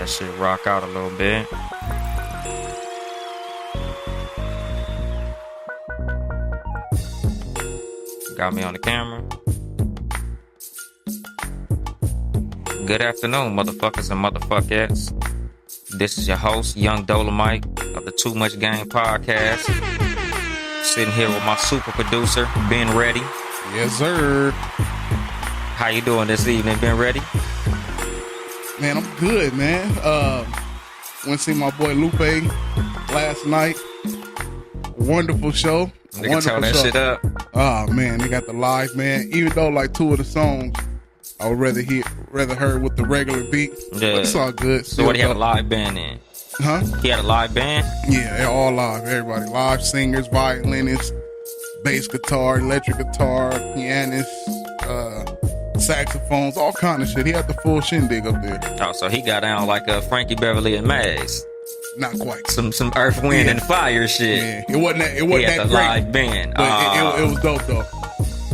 that shit rock out a little bit. Got me on the camera. Good afternoon, motherfuckers and motherfuckers. This is your host, Young Dolemite of the Too Much Game podcast. Sitting here with my super producer, Ben Ready. Yes, sir. How you doing this evening, Ben Ready? Man, I'm good, man. Went to see my boy Lupe last night. Wonderful show. Nigga tell that shit up. Oh man, they got the live, man. Even though like two of the songs I would rather heard with the regular beat. Yeah. But it's all good. So what, he had a live band in? Huh? He had a live band? Yeah, they're all live. Everybody live, singers, violinists, bass guitar, electric guitar, pianists, saxophones, all kind of shit. He had the full shindig up there. Oh, so he got down like Frankie Beverly and Maze. Not quite. Some Earth, Wind, and Fire shit. Yeah. It wasn't that great. Live band. But it was dope though.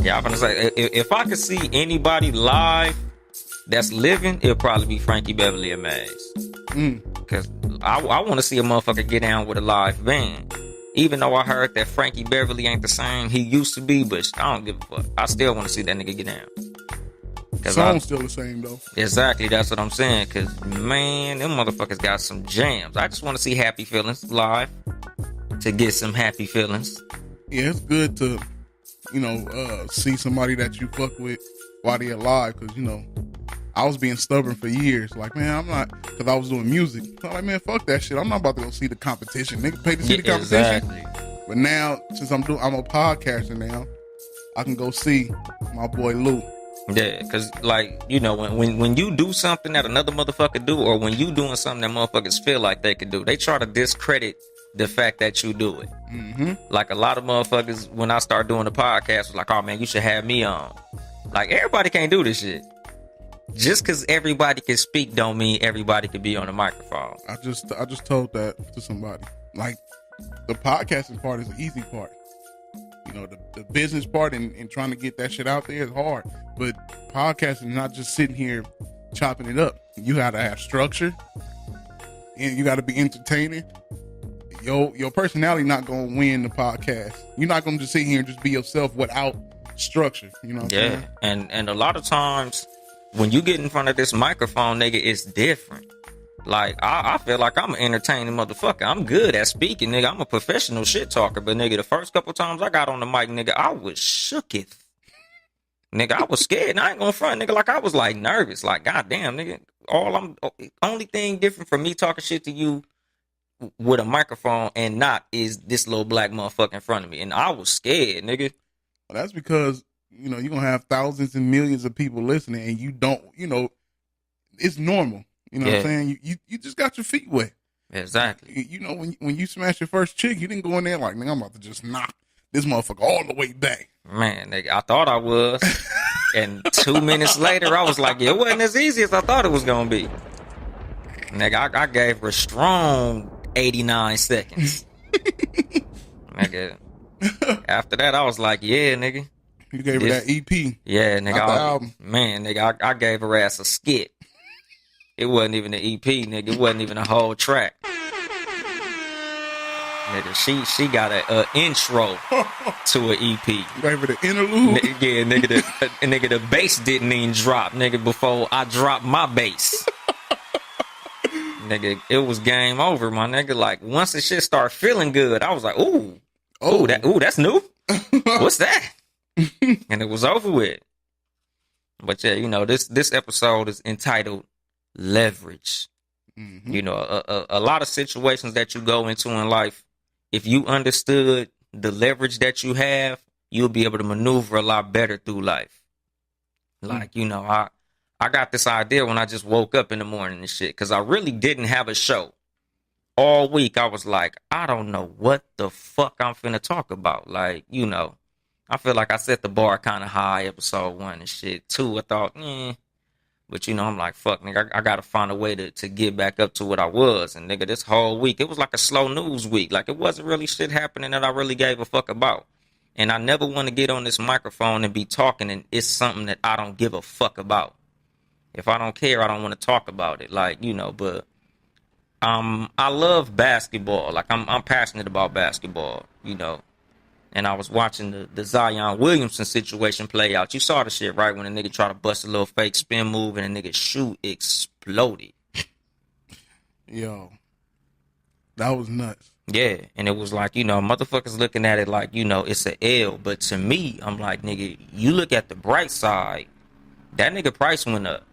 Yeah, I'm gonna say if I could see anybody live that's living, it'll probably be Frankie Beverly and Maze. Cause I want to see a motherfucker get down with a live band. Even though I heard that Frankie Beverly ain't the same he used to be, but I don't give a fuck. I still want to see that nigga get down. Song's still the same though. Exactly, that's what I'm saying. Cause man, them motherfuckers got some jams. I just want to see Happy Feelings live to get some happy feelings. Yeah, it's good to, see somebody that you fuck with while they're alive. Cause I was being stubborn for years. Like, man, I'm not, cause I was doing music. I'm like, man, fuck that shit. I'm not about to go see the competition. Nigga pay to see the competition. Exactly. But now, since I'm a podcaster now, I can go see my boy Lou. Yeah, cause when you do something that another motherfucker do, or when you doing something that motherfuckers feel like they could do, they try to discredit the fact that you do it. Mm-hmm. Like a lot of motherfuckers, when I start doing the podcast, was like, "Oh man, you should have me on." Like everybody can't do this shit. Just cause everybody can speak, don't mean everybody can be on the microphone. I just told that to somebody. Like the podcasting part is the easy part. The business part and trying to get that shit out there is hard. But podcasting is not just sitting here chopping it up. You got to have structure, and you got to be entertaining. Your personality not going to win the podcast. You're not going to just sit here and just be yourself without structure. You know what I'm saying? And a lot of times when you get in front of this microphone, nigga, it's different. Like, I feel like I'm an entertaining motherfucker. I'm good at speaking, nigga. I'm a professional shit talker. But, nigga, the first couple times I got on the mic, nigga, I was shooketh. Nigga, I was scared. And I ain't gonna front, nigga. Like, I was, like, nervous. Like, goddamn, nigga. Only thing different from me talking shit to you with a microphone and not is this little black motherfucker in front of me. And I was scared, nigga. Well, that's because, you're going to have thousands and millions of people listening and you don't, it's normal. You know what I'm saying? You just got your feet wet. Exactly. When you smash your first chick, you didn't go in there like, nigga, I'm about to just knock this motherfucker all the way back. Man, nigga, I thought I was. And 2 minutes later, I was like, it wasn't as easy as I thought it was going to be. Nigga, I gave her a strong 89 seconds. Nigga. After that, I was like, yeah, nigga. You gave her that EP. Yeah, nigga. Not the album. Man, nigga, I gave her ass a skit. It wasn't even an EP, nigga. It wasn't even a whole track. Nigga, she got an intro to an EP. You gave her the interlude? Yeah, nigga, the bass didn't even drop, nigga, before I dropped my bass. Nigga, it was game over, my nigga. Like, once the shit started feeling good, I was like, ooh, that's new? What's that? And it was over with. But yeah, this episode is entitled Leverage. Mm-hmm. A lot of situations that you go into in life, if you understood the leverage that you have, you'll be able to maneuver a lot better through life. Like, I got this idea when I just woke up in the morning and shit, because I really didn't have a show. All week, I was like, I don't know what the fuck I'm finna talk about. Like, I feel like I set the bar kind of high, episode 1 and shit. 2, I thought, But, I'm like, fuck, nigga, I got to find a way to get back up to what I was. And, nigga, this whole week, it was like a slow news week. Like, it wasn't really shit happening that I really gave a fuck about. And I never want to get on this microphone and be talking, and it's something that I don't give a fuck about. If I don't care, I don't want to talk about it. Like, but I love basketball. Like I'm passionate about basketball, you know. And I was watching the Zion Williamson situation play out. You saw the shit, right? When a nigga tried to bust a little fake spin move and a nigga shoe exploded. Yo, that was nuts. Yeah, and it was like, you know, motherfuckers looking at it like, you know, it's a L. But to me, I'm like, nigga, you look at the bright side, that nigga price went up.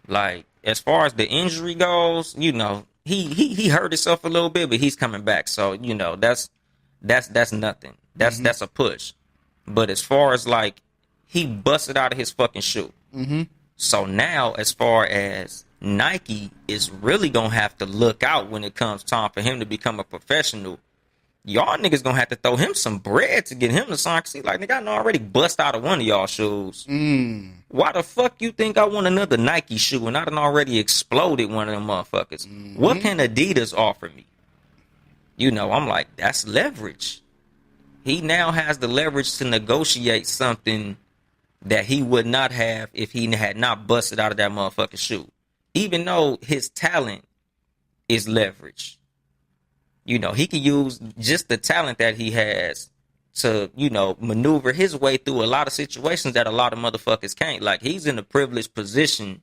Like, as far as the injury goes, you know, he hurt himself a little bit, but he's coming back. So, you know, that's nothing. That's a push. But as far as like, he busted out of his fucking shoe. Mm-hmm. So now, as far as Nike is really gonna have to look out when it comes time for him to become a professional, y'all niggas gonna have to throw him some bread to get him to sign. Cause he like, nigga, I know I already bust out of one of y'all shoes. Why the fuck you think I want another Nike shoe and I done already exploded one of them motherfuckers? What can Adidas offer me? You know, I'm like, that's leverage. He now has the leverage to negotiate something that he would not have if he had not busted out of that motherfucking shoe. Even though his talent is leverage. You know, he can use just the talent that he has to, you know, maneuver his way through a lot of situations that a lot of motherfuckers can't. Like, he's in a privileged position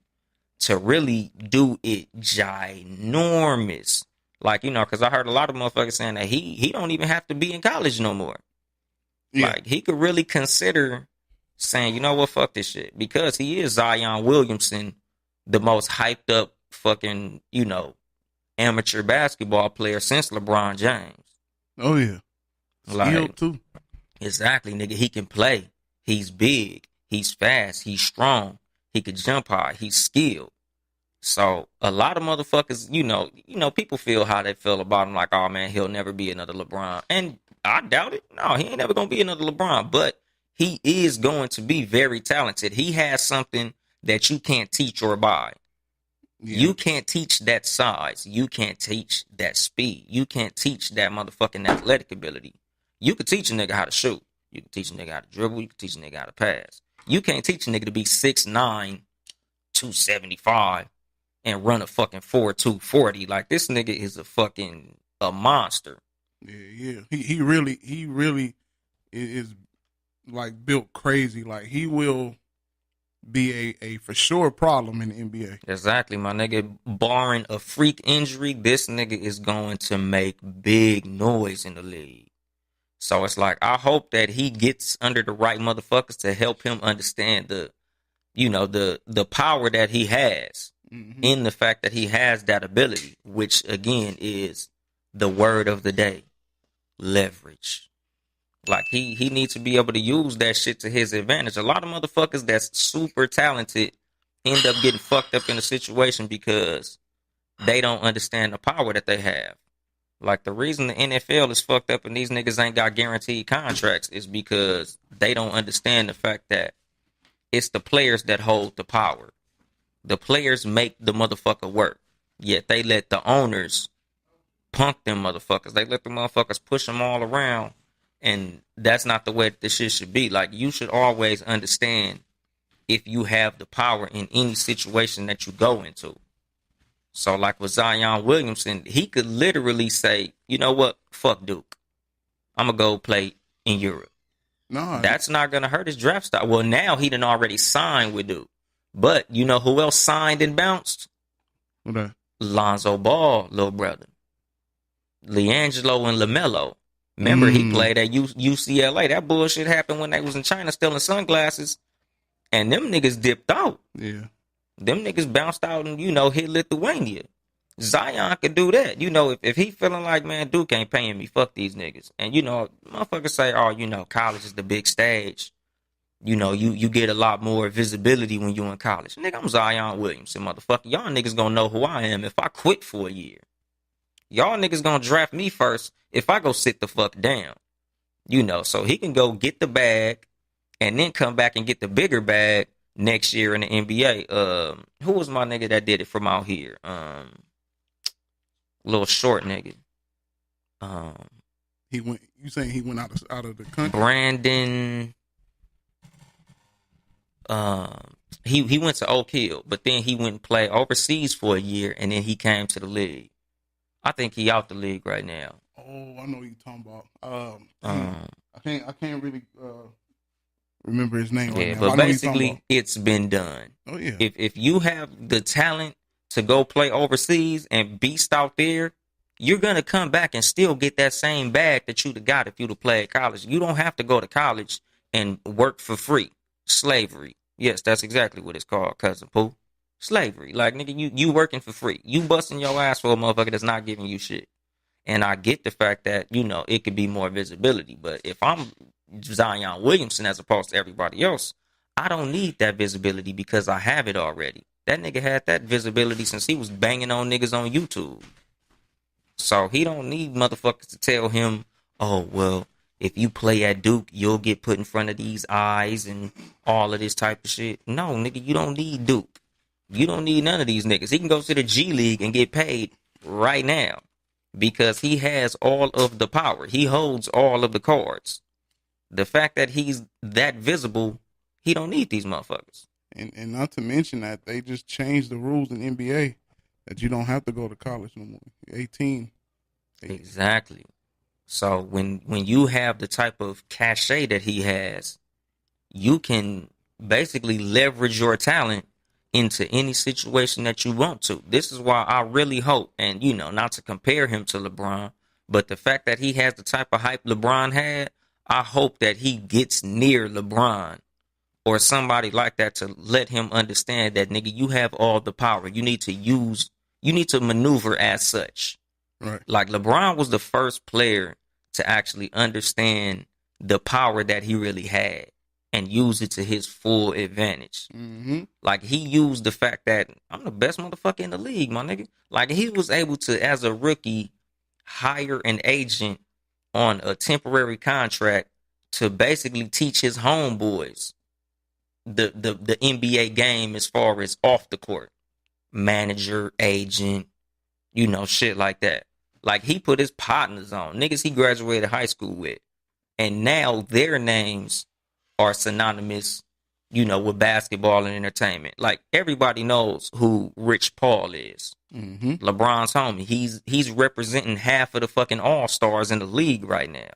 to really do it ginormous. Like, you know, because I heard a lot of motherfuckers saying that he don't even have to be in college no more. Yeah. Like, he could really consider saying, you know what, fuck this shit. Because he is Zion Williamson, the most hyped up fucking, you know, amateur basketball player since LeBron James. Oh, yeah. Skilled, too. Exactly, nigga. He can play. He's big. He's fast. He's strong. He could jump high. He's skilled. So a lot of motherfuckers, you know, people feel how they feel about him. Like, oh man, he'll never be another LeBron. And I doubt it. No, he ain't never gonna be another LeBron. But he is going to be very talented. He has something that you can't teach or buy. Yeah. You can't teach that size. You can't teach that speed. You can't teach that motherfucking athletic ability. You could teach a nigga how to shoot. You can teach a nigga how to dribble. You can teach a nigga how to pass. You can't teach a nigga to be 6'9", 275 and run a fucking 4.2 40. Like, this nigga is a monster. Yeah. He really is like built crazy. Like, he will be a for sure problem in the NBA. Exactly, my nigga. Barring a freak injury, this nigga is going to make big noise in the league. So it's like, I hope that he gets under the right motherfuckers to help him understand the power that he has in the fact that he has that ability, which again is the word of the day, leverage. Like, he needs to be able to use that shit to his advantage. A lot of motherfuckers that's super talented end up getting fucked up in a situation because they don't understand the power that they have. Like, the reason the NFL is fucked up and these niggas ain't got guaranteed contracts is because they don't understand the fact that it's the players that hold the power. The players make the motherfucker work. Yet they let the owners punk them motherfuckers. They let the motherfuckers push them all around. And that's not the way this shit should be. Like, you should always understand if you have the power in any situation that you go into. So, like with Zion Williamson, he could literally say, you know what, fuck Duke. I'm going to go play in Europe. No, that's not going to hurt his draft stock. Well, now he done already signed with Duke. But you know who else signed and bounced? Okay. Lonzo Ball, little brother. LiAngelo and LaMelo. Remember, he played at UCLA. That bullshit happened when they was in China stealing sunglasses. And them niggas dipped out. Yeah. Them niggas bounced out and, hit Lithuania. Zion could do that. If he feeling like, man, Duke ain't paying me, fuck these niggas. And, motherfuckers say, oh, college is the big stage. You get a lot more visibility when you in college. Nigga, I'm Zion Williamson, motherfucker. Y'all niggas gonna know who I am if I quit for a year. Y'all niggas gonna draft me first if I go sit the fuck down. So he can go get the bag and then come back and get the bigger bag next year in the NBA. Who was my nigga that did it from out here? Little short nigga. You saying he went out of the country? Brandon. he went to Oak Hill, but then he went and played overseas for a year, and then he came to the league. I think he out the league right now. Oh, I know what you're talking about. Um, I can't really remember his name right yeah, now. but I know what you're talking basically, about. it's been done. Oh yeah. If you have the talent to go play overseas and beast out there, you're gonna come back and still get that same bag that you'd have got if you'd have played college. You don't have to go to college and work for free. Slavery. Yes, that's exactly what it's called, cousin Pooh. Slavery. Like, nigga, you working for free. You busting your ass for a motherfucker that's not giving you shit. And I get the fact that, it could be more visibility. But if I'm Zion Williamson as opposed to everybody else, I don't need that visibility because I have it already. That nigga had that visibility since he was banging on niggas on YouTube. So he don't need motherfuckers to tell him, oh, well, if you play at Duke, you'll get put in front of these eyes and all of this type of shit. No, nigga, you don't need Duke. You don't need none of these niggas. He can go to the G League and get paid right now because he has all of the power. He holds all of the cards. The fact that he's that visible, he don't need these motherfuckers. And not to mention that they just changed the rules in NBA that you don't have to go to college no more. 18. Exactly. So when you have the type of cachet that he has, you can basically leverage your talent into any situation that you want to. This is why I really hope, and not to compare him to LeBron, but the fact that he has the type of hype LeBron had, I hope that he gets near LeBron or somebody like that to let him understand that, nigga, you have all the power. You need to maneuver as such. Right. Like LeBron was the first player to actually understand the power that he really had and use it to his full advantage. Mm-hmm. Like he used the fact that I'm the best motherfucker in the league, my nigga. Like he was able to, as a rookie, hire an agent on a temporary contract to basically teach his homeboys the NBA game as far as off the court. Manager, agent, shit like that. Like he put his partners on. Niggas he graduated high school with. And now their names are synonymous, with basketball and entertainment. Like everybody knows who Rich Paul is. Mm-hmm. LeBron's homie. He's representing half of the fucking all-stars in the league right now.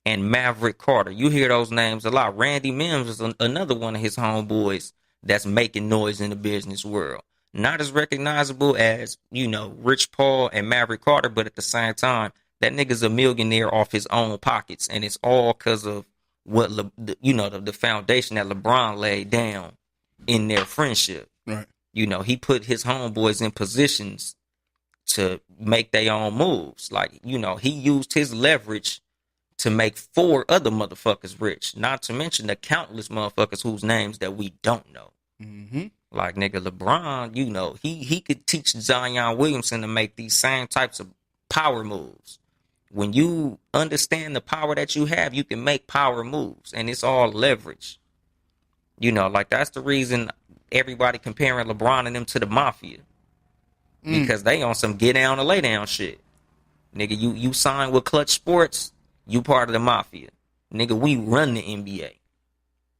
And Maverick Carter. You hear those names a lot. Randy Mims is another one of his homeboys that's making noise in the business world. Not as recognizable as, Rich Paul and Maverick Carter, but at the same time, that nigga's a millionaire off his own pockets. And it's all because of what, the foundation that LeBron laid down in their friendship. Right. He put his homeboys in positions to make their own moves. Like, he used his leverage to make 4 other motherfuckers rich. Not to mention the countless motherfuckers whose names that we don't know. Mm-hmm. Like, nigga, LeBron, he could teach Zion Williamson to make these same types of power moves. When you understand the power that you have, you can make power moves. And it's all leverage. Like, that's the reason everybody comparing LeBron and them to the mafia. Because they on some get down or lay down shit. Nigga, you sign with Clutch Sports, you part of the mafia. Nigga, we run the NBA.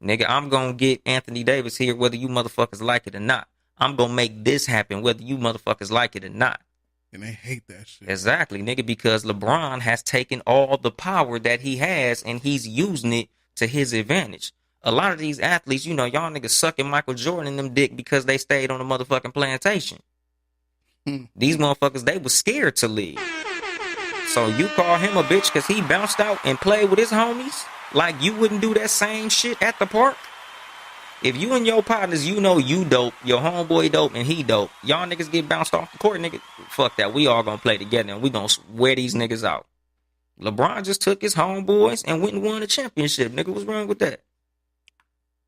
Nigga, I'm going to get Anthony Davis here whether you motherfuckers like it or not. I'm going to make this happen whether you motherfuckers like it or not. And they hate that shit. Exactly, nigga, because LeBron has taken all the power that he has and he's using it to his advantage. A lot of these athletes, y'all niggas sucking Michael Jordan in them dick because they stayed on the motherfucking plantation. These motherfuckers, they was scared to leave. So you call him a bitch because he bounced out and played with his homies? Like you wouldn't do that same shit at the park? If you and your partners, you dope, your homeboy dope, and he dope, y'all niggas get bounced off the court, nigga, fuck that. We all gonna play together and we gonna wear these niggas out. LeBron just took his homeboys and went and won a championship. Nigga, what's wrong with that?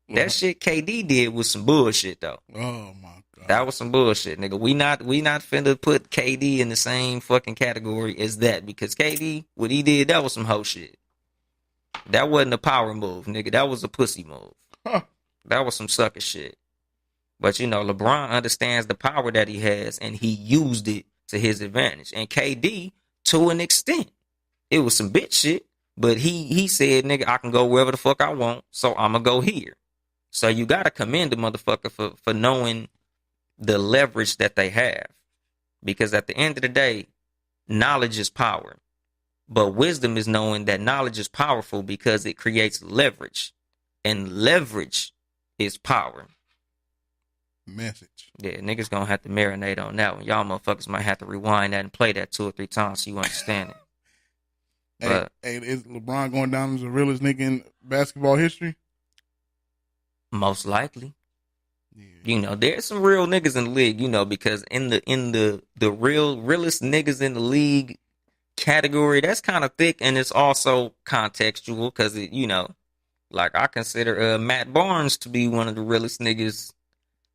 That shit KD did was some bullshit, though. Oh, my God. That was some bullshit, nigga. We not finna put KD in the same fucking category as that because KD, what he did, that was some hoe shit. That wasn't a power move, nigga. That was a pussy move. Huh. That was some sucker shit. But, LeBron understands the power that he has, and he used it to his advantage. And KD, to an extent, it was some bitch shit, but he said, nigga, I can go wherever the fuck I want, so I'm going to go here. So you gotta commend the motherfucker for knowing the leverage that they have. Because at the end of the day, knowledge is power. But wisdom is knowing that knowledge is powerful because it creates leverage. And leverage is power. Message. Yeah, niggas gonna have to marinate on that one. Y'all motherfuckers might have to rewind that and play that 2 or 3 times so you understand it. But hey, is LeBron going down as the realest nigga in basketball history? most likely. Yeah. You know, there's some real niggas in the league, you know, because in the realest niggas in the league category, that's kind of thick, and it's also contextual because it, you know, like I consider Matt Barnes to be one of the realest niggas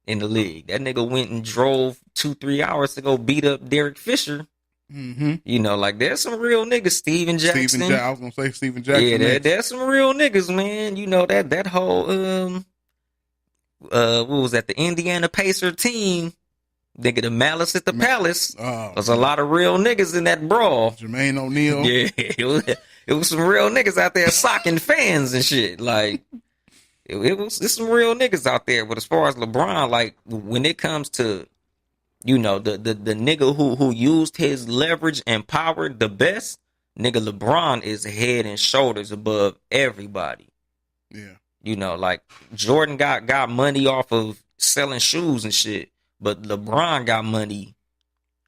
in the league. That nigga went and drove 2-3 hours to go beat up Derek Fisher. Mm-hmm. You know, like there's some real niggas. Steven Jackson. I was gonna say Steven Jackson. Yeah, there's some real niggas, man. You know that whole what was that? The Indiana Pacer team. Nigga, the Malice at the Palace. There's a lot of real niggas in that brawl. Jermaine O'Neal. Yeah, it was some real niggas out there socking fans and shit. Like it's some real niggas out there. But as far as LeBron, like when it comes to, you know, the nigga who used his leverage and power the best, nigga, LeBron is head and shoulders above everybody. Yeah. You know, like Jordan got money off of selling shoes and shit, but LeBron got money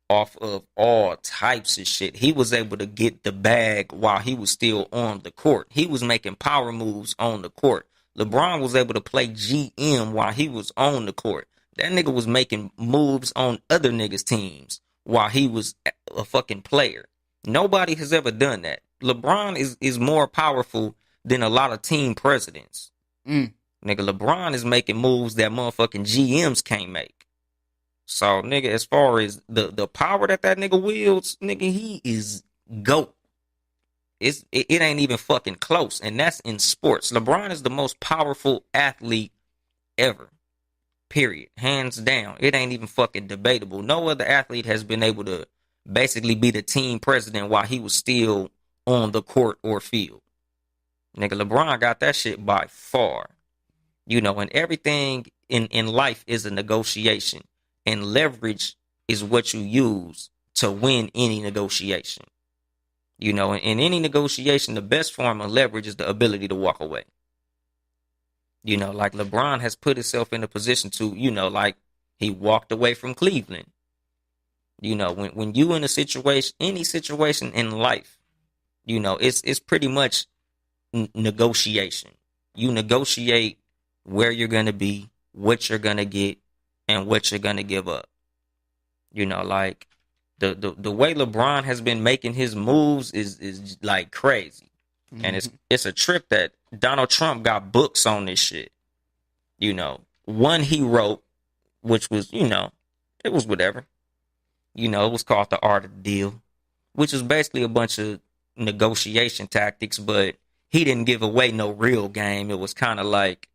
off of all types of shit. He was able to get the bag while he was still on the court. He was making power moves on the court. LeBron was able to play GM while he was on the court. That nigga was making moves on other niggas' teams while he was a fucking player. Nobody has ever done that. LeBron is more powerful than a lot of team presidents. Nigga, LeBron is making moves that motherfucking GMs can't make. So, nigga, as far as the power that nigga wields, nigga, he is GOAT. It ain't even fucking close, and that's in sports. LeBron is the most powerful athlete ever. Period. Hands down. It ain't even fucking debatable. No other athlete has been able to basically be the team president while he was still on the court or field. Nigga, LeBron got that shit by far. You know, and everything in life is a negotiation. And leverage is what you use to win any negotiation. You know, in any negotiation, the best form of leverage is the ability to walk away. You know, like LeBron has put himself in a position to, you know, like he walked away from Cleveland. You know, when you in a situation, any situation in life, you know, it's pretty much negotiation. You negotiate where you're going to be, what you're going to get, and what you're going to give up. You know, like the way LeBron has been making his moves is like crazy. Mm-hmm. And it's a trip that Donald Trump got books on this shit. You know, one he wrote, which was, you know, it was whatever. You know, it was called The Art of the Deal, which is basically a bunch of negotiation tactics, but he didn't give away no real game. It was kind of like,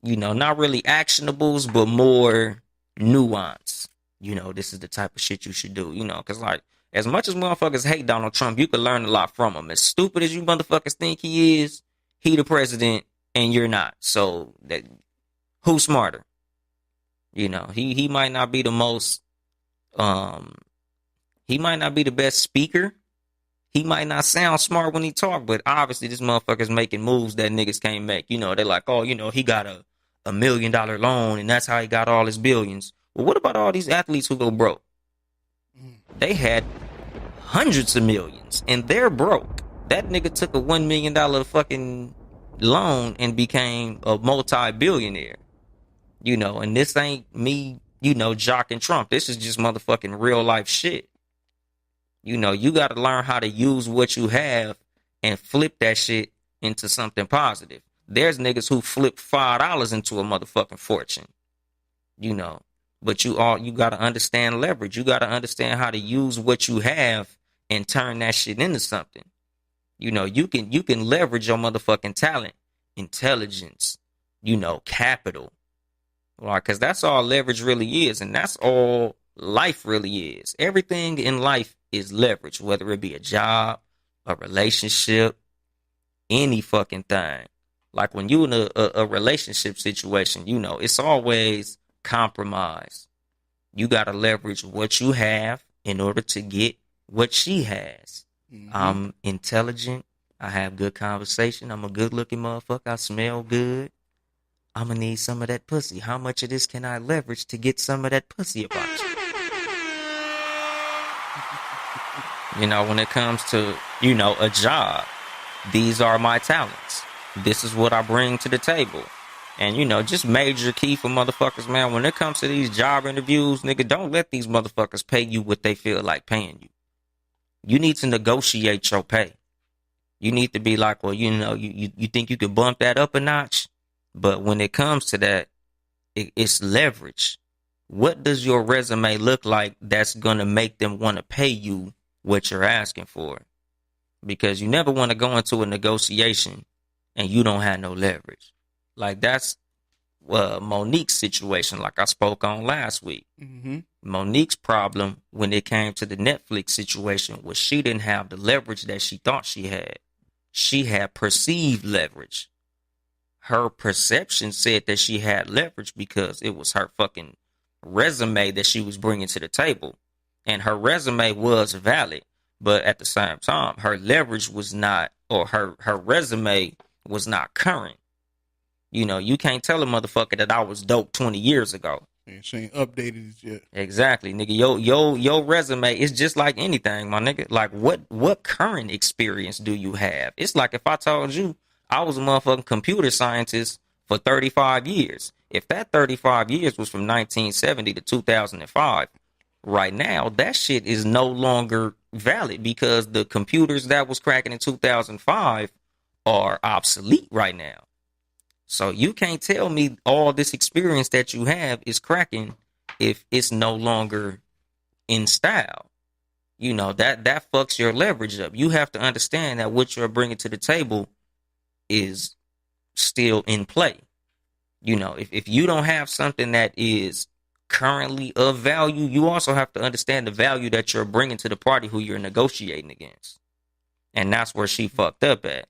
you know, not really actionables, but more nuance. You know, this is the type of shit you should do, you know, because like, as much as motherfuckers hate Donald Trump, you can learn a lot from him. As stupid as you motherfuckers think he is, he the president and you're not. So that who's smarter? You know, he might not be the most, he might not be the best speaker. He might not sound smart when he talk, but obviously this motherfucker's making moves that niggas can't make. You know, they're like, oh, you know, he got a $1 million loan and that's how he got all his billions. Well, what about all these athletes who go broke? They had hundreds of millions and they're broke. That nigga took a $1 million fucking loan and became a multi-billionaire. You know, and this ain't me, you know, jocking Trump. This is just motherfucking real life shit. You know, you got to learn how to use what you have and flip that shit into something positive. There's niggas who flip $5 into a motherfucking fortune. You know, but you got to understand leverage. You got to understand how to use what you have and turn that shit into something. You know, you can leverage your motherfucking talent, intelligence, you know, capital. Like, cause that's all leverage really is. And that's all life really is. Everything in life is leverage, whether it be a job, a relationship, any fucking thing. Like when you in a relationship situation, you know, it's always compromise. You got to leverage what you have in order to get what she has. I'm intelligent. I have good conversation. I'm a good looking motherfucker. I smell good. I'm going to need some of that pussy. How much of this can I leverage to get some of that pussy about you? You know, when it comes to, you know, a job, these are my talents. This is what I bring to the table. And, you know, just major key for motherfuckers, man. When it comes to these job interviews, nigga, don't let these motherfuckers pay you what they feel like paying you. You need to negotiate your pay. You need to be like, well, you know, you think you could bump that up a notch? But when it comes to that, it's leverage. What does your resume look like that's going to make them want to pay you what you're asking for? Because you never want to go into a negotiation and you don't have no leverage. Like that's Monique's situation, like I spoke on last week. Monique's problem when it came to the Netflix situation was she didn't have the leverage that she thought she had. She had perceived leverage. Her perception said that she had leverage because it was her fucking resume that she was bringing to the table. And her resume was valid. But at the same time, her leverage was not, or her resume was not current. You know, you can't tell a motherfucker that I was dope 20 years ago. And she ain't updated it yet. Exactly, nigga. Your resume is just like anything, my nigga. Like what current experience do you have? It's like if I told you I was a motherfucking computer scientist for 35 years. If that 35 years was from 1970 to 2005, right now, that shit is no longer valid because the computers that was cracking in 2005 are obsolete right now. So you can't tell me all this experience that you have is cracking if it's no longer in style. You know, that fucks your leverage up. You have to understand that what you're bringing to the table is still in play. You know, if you don't have something that is currently of value, you also have to understand the value that you're bringing to the party who you're negotiating against. And that's where she fucked up at.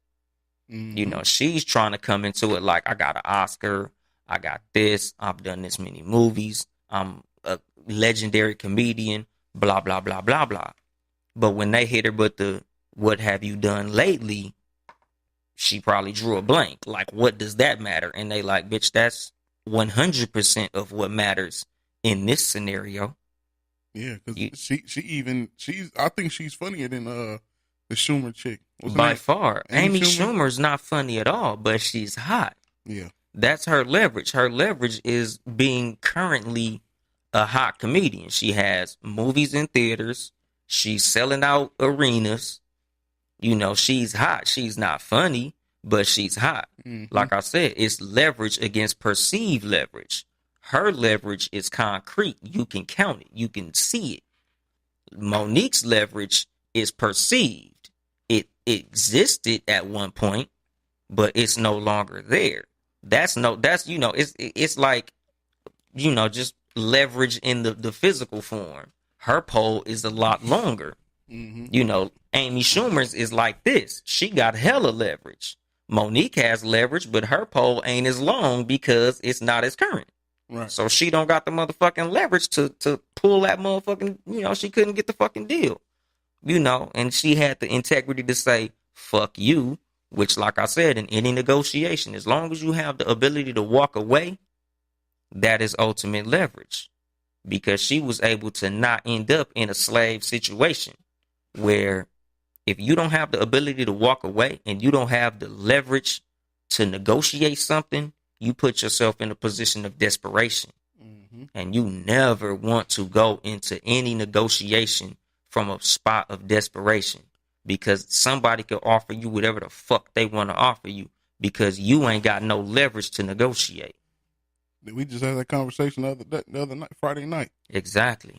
You know, she's trying to come into it like, I got an Oscar, I got this, I've done this many movies, I'm a legendary comedian, blah, blah, blah, blah, blah. But when they hit her with the, what have you done lately, she probably drew a blank. Like, what does that matter? And they like, bitch, that's 100% of what matters in this scenario. Yeah, because I think she's funnier than the Schumer chick. By far. Amy Schumer's not funny at all, but she's hot. Yeah. That's her leverage. Her leverage is being currently a hot comedian. She has movies in theaters. She's selling out arenas. You know, she's hot. She's not funny, but she's hot. Like I said, it's leverage against perceived leverage. Her leverage is concrete. You can count it. You can see it. Monique's leverage is perceived. It existed at one point, but it's no longer there. That's you know, it's like, you know, just leverage in the physical form. Her pole is a lot longer. You know, Amy Schumer's is like this. She got hella leverage. Monique has leverage, but her pole ain't as long because it's not as current. Right. So she don't got the motherfucking leverage to pull that motherfucking, you know, she couldn't get the fucking deal. You know, and she had the integrity to say, fuck you, which, like I said, in any negotiation, as long as you have the ability to walk away, that is ultimate leverage. Because she was able to not end up in a slave situation where if you don't have the ability to walk away and you don't have the leverage to negotiate something, you put yourself in a position of desperation. And you never want to go into any negotiation from a spot of desperation, because somebody could offer you whatever the fuck they want to offer you because you ain't got no leverage to negotiate. We just had that conversation the other night, Friday night. Exactly.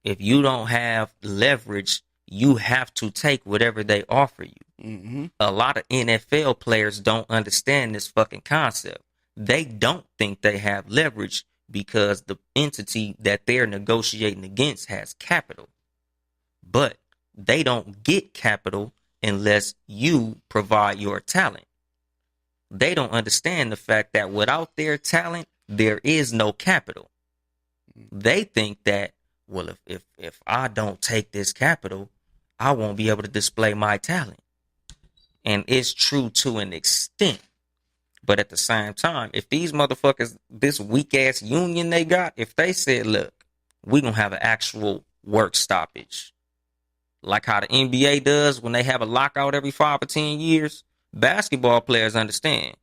If you don't have leverage, you have to take whatever they offer you. A lot of NFL players don't understand this fucking concept. They don't think they have leverage because the entity that they're negotiating against has capital. But they don't get capital unless you provide your talent. They don't understand the fact that without their talent, there is no capital. They think that, well, if I don't take this capital, I won't be able to display my talent. And it's true to an extent. But at the same time, if these motherfuckers, this weak ass union they got, if they said, look, we gonna have an actual work stoppage, like how the NBA does when they have a lockout every 5 or 10 years, basketball players understand.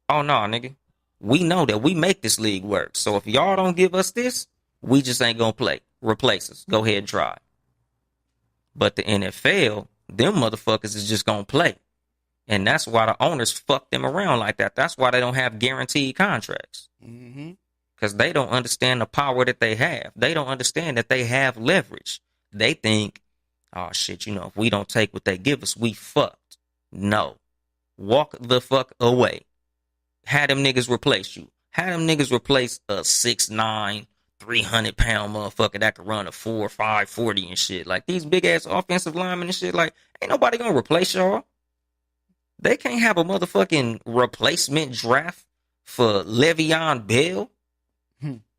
Oh no, nigga. We know that we make this league work. So if y'all don't give us this, we just ain't gonna play. Replace us. Go ahead and try. But the NFL, them motherfuckers is just gonna play. And that's why the owners fuck them around like that. That's why they don't have guaranteed contracts. Because they don't understand the power that they have. They don't understand that they have leverage. They think, oh shit, if we don't take what they give us, we fucked. No. Walk the fuck away. Have them niggas replace you. Have them niggas replace a 6'9", 300-pound motherfucker that could run a 4.5 40 and shit. Like these big ass offensive linemen and shit. Like, ain't nobody gonna replace y'all. They can't have a motherfucking replacement draft for Le'Veon Bell.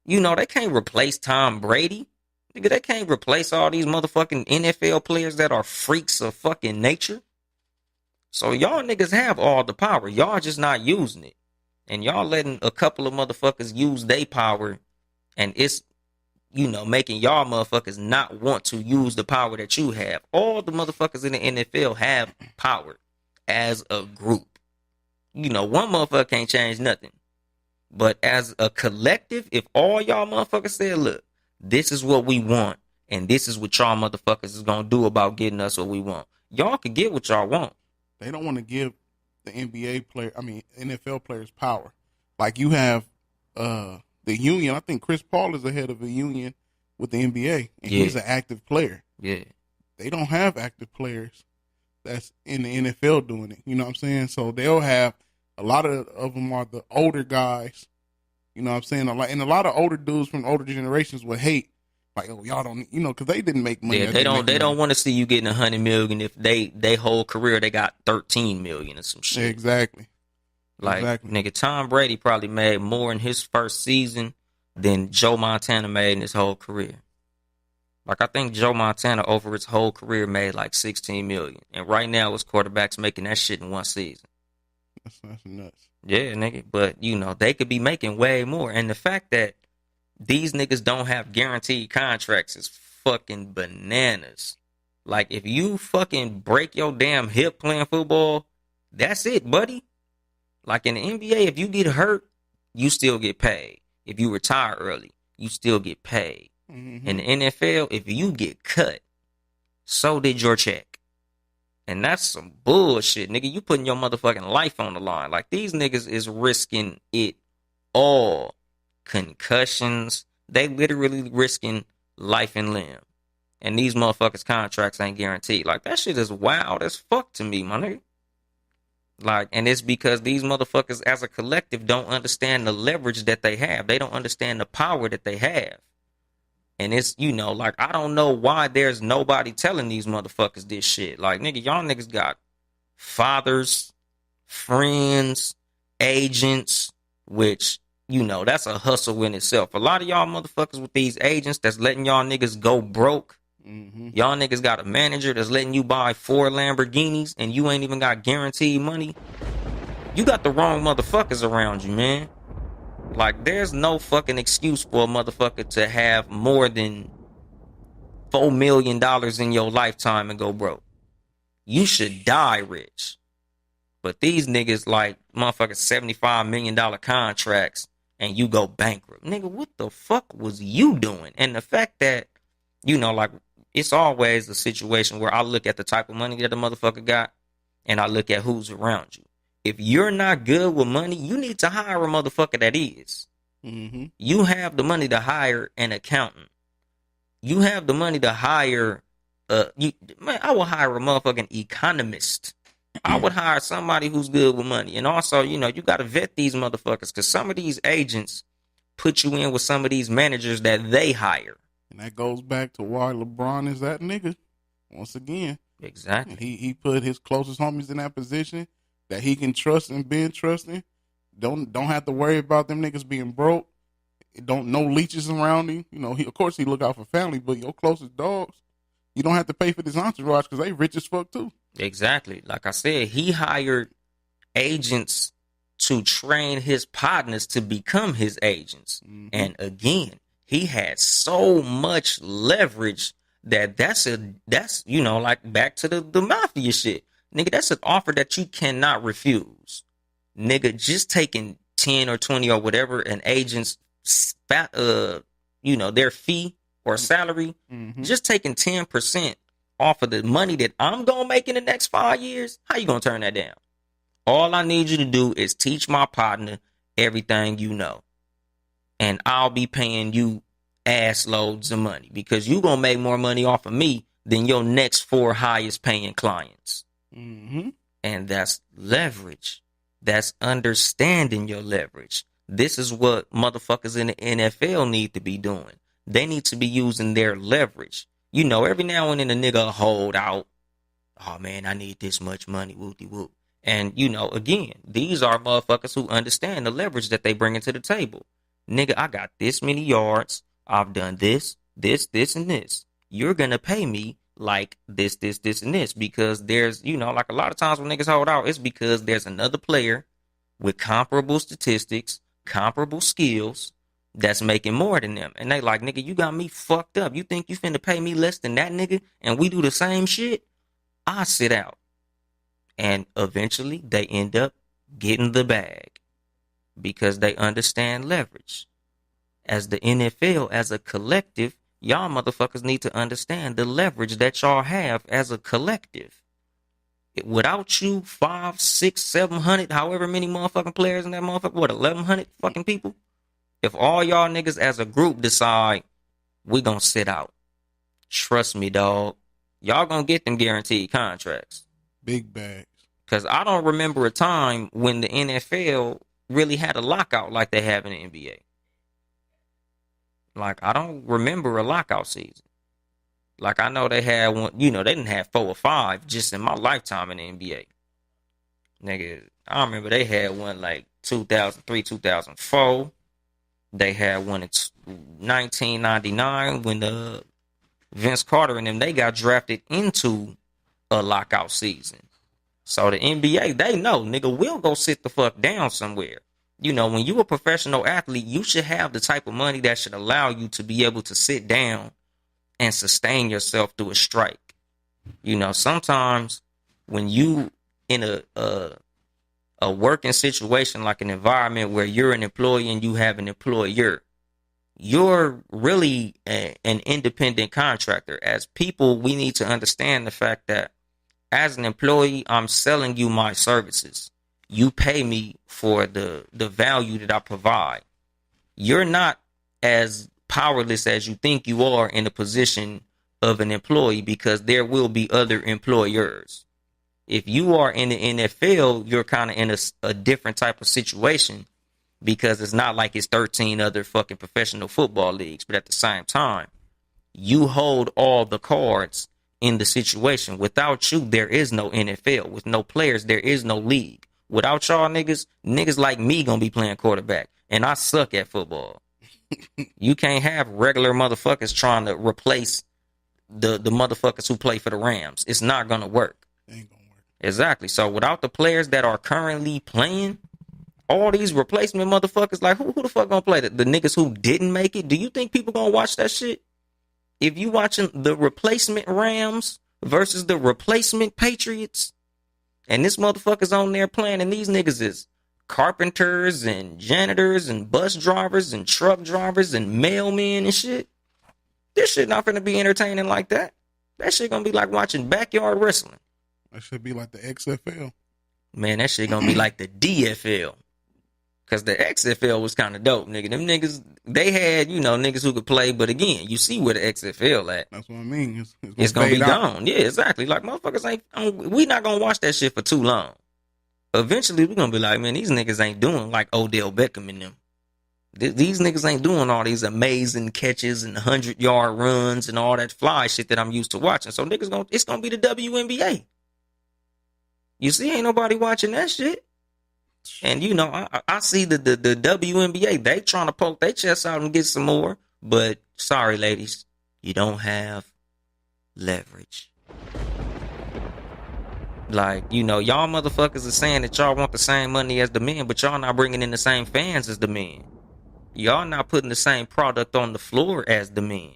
They can't replace Tom Brady. Nigga, they can't replace all these motherfucking NFL players that are freaks of fucking nature. So y'all niggas have all the power. Y'all just not using it. And y'all letting a couple of motherfuckers use their power. And it's, making y'all motherfuckers not want to use the power that you have. All the motherfuckers in the NFL have power as a group. One motherfucker can't change nothing. But as a collective, if all y'all motherfuckers said, look, this is what we want, and this is what y'all motherfuckers is gonna do about getting us what we want, y'all can get what y'all want. They don't want to give the NFL players power. Like you have the union. I think Chris Paul is the head of a union with the NBA, and he's an active player. Yeah. They don't have active players that's in the NFL doing it. You know what I'm saying? So they'll have a lot of them are the older guys. You know what I'm saying? And a lot of older dudes from older generations would hate, like, oh, y'all don't, because they didn't make money. Yeah, they don't want to see you getting $100 million if they whole career they got 13 million or some shit. Exactly. Nigga, Tom Brady probably made more in his first season than Joe Montana made in his whole career. Like, I think Joe Montana over his whole career made like 16 million. And right now his quarterback's making that shit in one season. That's nuts. Yeah, nigga. But, they could be making way more. And the fact that these niggas don't have guaranteed contracts is fucking bananas. Like, if you fucking break your damn hip playing football, that's it, buddy. Like in the NBA, if you get hurt, you still get paid. If you retire early, you still get paid. In the NFL, if you get cut, so did your check. And that's some bullshit, nigga. You putting your motherfucking life on the line. Like, these niggas is risking it all. Concussions. They literally risking life and limb. And these motherfuckers' contracts ain't guaranteed. Like, that shit is wild as fuck to me, my nigga. Like, and it's because these motherfuckers as a collective don't understand the leverage that they have. They don't understand the power that they have. And it's, like, I don't know why there's nobody telling these motherfuckers this shit. Like, nigga, y'all niggas got fathers, friends, agents, which, that's a hustle in itself. A lot of y'all motherfuckers with these agents that's letting y'all niggas go broke. Y'all niggas got a manager that's letting you buy 4 Lamborghinis and you ain't even got guaranteed money. You got the wrong motherfuckers around you, man. Like, there's no fucking excuse for a motherfucker to have more than $4 million in your lifetime and go broke. You should die rich. But these niggas like motherfucking $75 million contracts and you go bankrupt. Nigga, what the fuck was you doing? And the fact that, like, it's always a situation where I look at the type of money that the motherfucker got and I look at who's around you. If you're not good with money, you need to hire a motherfucker that is. You have the money to hire an accountant. You have the money to hire, I will hire a motherfucking economist. I would hire somebody who's good with money. And also, you got to vet these motherfuckers because some of these agents put you in with some of these managers that they hire. And that goes back to why LeBron is that nigga. Once again. Exactly. He put his closest homies in that position. that he can trust and been trusting. Don't have to worry about them niggas being broke. Don't no leeches around him. You know, of course he look out for family, but your closest dogs, you don't have to pay for this entourage because they rich as fuck too. Exactly. Like I said, he hired agents to train his partners to become his agents. Mm-hmm. And again, he had so much leverage that's you know, like back to the mafia shit. Nigga, that's an offer that you cannot refuse. Nigga, just taking 10 or 20 or whatever an agent's you know, their fee or salary, just taking 10% off of the money that I'm gonna make in the next 5 years, how you gonna turn that down? All I need you to do is teach my partner everything you know. And I'll be paying you ass loads of money because you gonna make more money off of me than your next 4 highest paying clients. Mm-hmm. And that's leverage. That's understanding your leverage. This is what motherfuckers in the NFL need to be doing. They need to be using their leverage. You know, every now and then a nigga hold out. Oh man, I need this much money. Whoopty whoop. And you know, again, these are motherfuckers who understand the leverage that they bring into the table. Nigga, I got this many yards. I've done this, and this. You're gonna pay me like this, and this because there's, you know, like a lot of times when niggas hold out, it's because there's another player with comparable statistics, comparable skills that's making more than them. And they like, nigga, you got me fucked up. You think you finna pay me less than that nigga and we do the same shit? I sit out. And eventually they end up getting the bag because they understand leverage. As the NFL, as a collective, y'all motherfuckers need to understand the leverage that y'all have as a collective. Without you, 500, 600, 700, however many motherfucking players in that motherfucker, 1,100 fucking people? If all y'all niggas as a group decide we gonna sit out, trust me, dog, y'all gonna get them guaranteed contracts. Big bags. Because I don't remember a time when the NFL really had a lockout like they have in the NBA. Like, I don't remember a lockout season. Like, I know they had one, you know, they didn't have 4 or 5 just in my lifetime in the NBA. Nigga, I remember they had one like 2003, 2004. They had one in 1999 when Vince Carter and them, they got drafted into a lockout season. So the NBA, they know, nigga, we'll go sit the fuck down somewhere. You know, when you a professional athlete, you should have the type of money that should allow you to be able to sit down and sustain yourself through a strike. You know, sometimes when you in a working situation, like an environment where you're an employee and you have an employer, you're really an independent contractor. As people, we need to understand the fact that as an employee, I'm selling you my services. You pay me for the value that I provide. You're not as powerless as you think you are in the position of an employee because there will be other employers. If you are in the NFL, you're kind of in a different type of situation because it's not like it's 13 other fucking professional football leagues. But at the same time, you hold all the cards in the situation. Without you, there is no NFL. With no players, there is no league. Without y'all niggas like me gonna be playing quarterback. And I suck at football. You can't have regular motherfuckers trying to replace the motherfuckers who play for the Rams. It's not gonna work. Ain't gonna work. Exactly. So without the players that are currently playing, all these replacement motherfuckers, like who the fuck gonna play? The niggas who didn't make it? Do you think people gonna watch that shit? If you watching the replacement Rams versus the replacement Patriots, and this motherfucker's on there playing, and these niggas is carpenters and janitors and bus drivers and truck drivers and mailmen and shit, this shit not gonna be entertaining like that. That shit gonna be like watching backyard wrestling. That should be like the XFL. Man, that shit gonna be like the DFL. Cause the XFL was kind of dope, nigga. Them niggas, they had, you know, niggas who could play, but again, you see where the XFL at. That's what I mean. It's gonna be gone. Yeah, exactly. Like motherfuckers we not gonna watch that shit for too long. Eventually, we're gonna be like, man, these niggas ain't doing like Odell Beckham and them. These niggas ain't doing all these amazing catches and 100-yard runs and all that fly shit that I'm used to watching. So niggas it's gonna be the WNBA. You see, ain't nobody watching that shit. And you know, I see the WNBA, they trying to poke their chests out and get some more. But sorry, ladies, you don't have leverage. Like, you know, y'all motherfuckers are saying that y'all want the same money as the men, but y'all not bringing in the same fans as the men. Y'all not putting the same product on the floor as the men.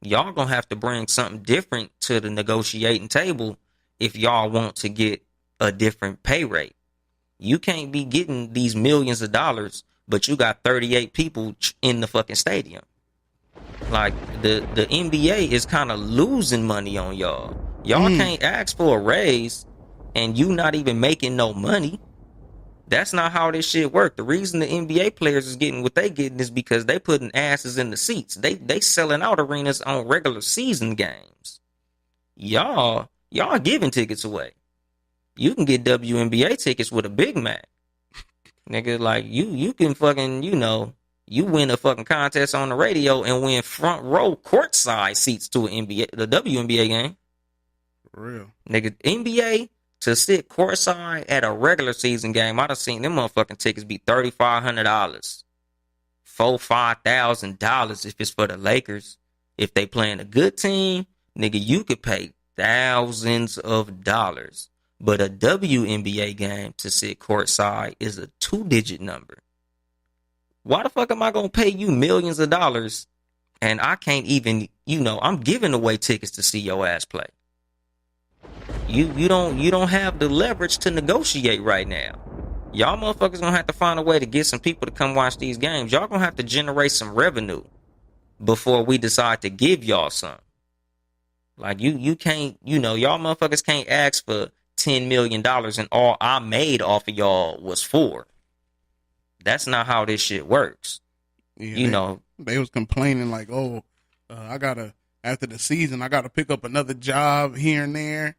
Y'all gonna have to bring something different to the negotiating table if y'all want to get a different pay rate. You can't be getting these millions of dollars, but you got 38 people in the fucking stadium. Like, the NBA is kind of losing money on y'all. Y'all can't ask for a raise and you not even making no money. That's not how this shit work. The reason the NBA players is getting what they getting is because they putting asses in the seats. They selling out arenas on regular season games. Y'all giving tickets away. You can get WNBA tickets with a Big Mac. Nigga, like, you can fucking, you know, you win a fucking contest on the radio and win front row courtside seats to the WNBA game. For real. Nigga, NBA to sit courtside at a regular season game, I done seen them motherfucking tickets be $3,500. $5,000 if it's for the Lakers. If they playing a good team, nigga, you could pay thousands of dollars. But a WNBA game to sit courtside is a 2-digit number. Why the fuck am I gonna pay you millions of dollars and I can't even, you know, I'm giving away tickets to see your ass play. You don't have the leverage to negotiate right now. Y'all motherfuckers gonna have to find a way to get some people to come watch these games. Y'all gonna have to generate some revenue before we decide to give y'all some. Like, you can't, you know, y'all motherfuckers can't ask for $10 million and all I made off of y'all was 4. That's not how this shit works. Yeah, they was complaining like, after the season, I gotta pick up another job here and there.